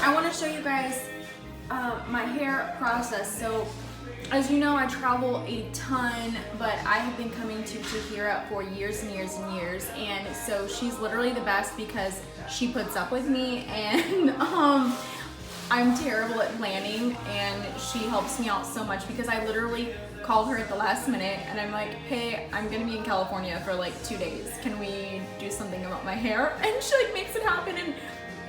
I want to show you guys my hair process. So as you know, I travel a ton, but I have been coming to Tahira for years and years and years, and so she's literally the best because she puts up with me, and I'm terrible at planning, and she helps me out so much because I literally called her at the last minute and I'm like, hey, I'm gonna be in California for like 2 days. Can we do something about my hair? And she like makes it happen, and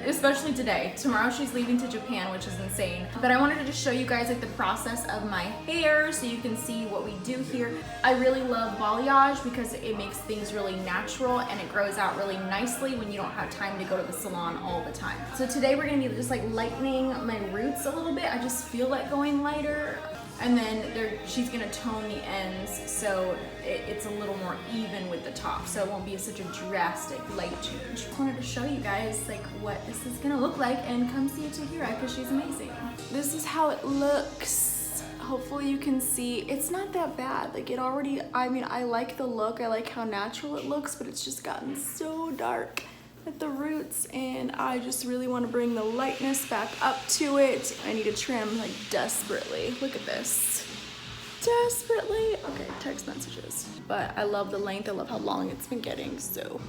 especially today. Tomorrow she's leaving to Japan, which is insane. But I wanted to just show you guys like the process of my hair so you can see what we do here. I really love balayage because it makes things really natural and it grows out really nicely when you don't have time to go to the salon all the time. So today we're gonna be just like lightening my roots a little bit. I just feel like going lighter. And then she's gonna tone the ends so it's a little more even with the top, so it won't be such a drastic light change. I wanted to show you guys like what this is gonna look like, and come see Tahira because she's amazing. This is how it looks. Hopefully you can see. It's not that bad. Like it already, I mean, I like the look. I like how natural it looks, but it's just gotten so dark at the roots, and I just really want to bring the lightness back up to it. I need to trim like desperately. Look at this. Desperately. Okay, text messages. But I love the length. I love how long it's been getting. So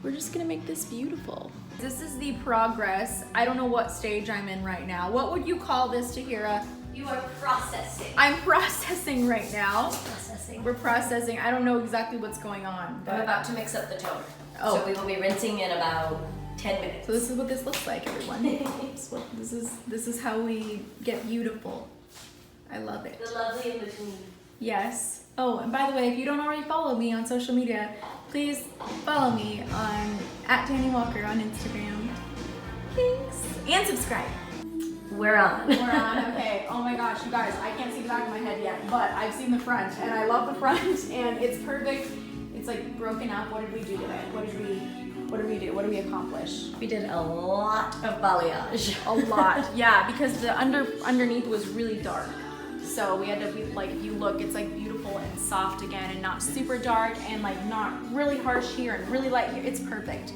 we're just gonna make this beautiful. This is the progress. I don't know what stage I'm in right now. What would you call this, Tahira? You are processing. I'm processing right now. Processing. We're processing. I don't know exactly what's going on. I'm about to mix up the toner. Oh. So we will be rinsing in about 10 minutes. So this is what this looks like, everyone. This is how we get beautiful. I love it. The lovely in between. Yes. Oh, and by the way, if you don't already follow me on social media, please follow me on @Dani Walker on Instagram. Thanks. And subscribe. We're on. We're on. Okay. Oh my gosh, you guys, I can't see the back of my head yet, but I've seen the front, and I love the front, and it's perfect. It's like broken up. What did we do today? What did we do? What did we accomplish? We did a lot of balayage. A lot, yeah, because the underneath was really dark. So we had to be like, if you look, it's like beautiful and soft again, and not super dark, and like not really harsh here and really light here. It's perfect.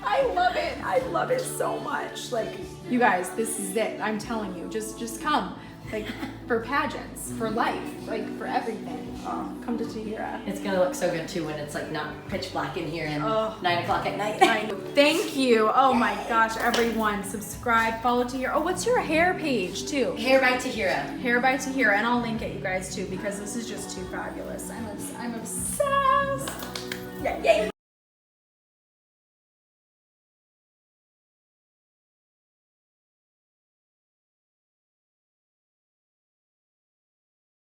I love it. I love it so much. Like, you guys, this is it. I'm telling you, just come. Like, for pageants, for life, like for everything. Oh, come to Tahira. It's gonna look so good too when it's like not pitch black in here and 9 o'clock at night. Thank you. Oh my gosh, everyone, subscribe, follow Tahira. Oh, what's your hair page too? Hair by Tahira. Hair by Tahira, and I'll link it, you guys, too, because this is just too fabulous. I'm obsessed. Yay!